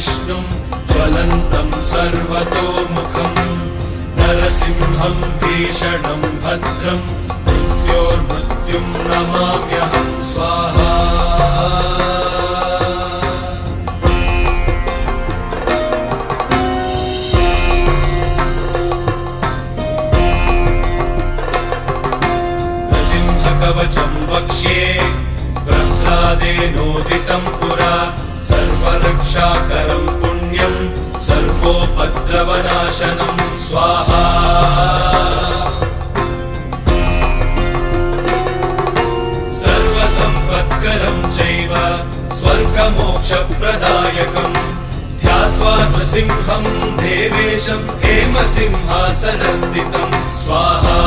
विष्णुं ज्वलन्तं सर्वतोमुखं नरसिंहं भीषणं भद्रं मृत्योर्मृत्युं नमाम्यहं स्वाहा। कवचं वक्ष्ये प्रह्लादेनोदितं पुरा सर्वरक्षाकरं पुण्यं सर्वोपद्रवनाशनं स्वाहा। सर्वसम्पत्करं चैव स्वर्गमोक्षप्रदायकं ध्यात्वा नृसिंहं देवेशं हेमसिंहासनस्थितं स्वाहा।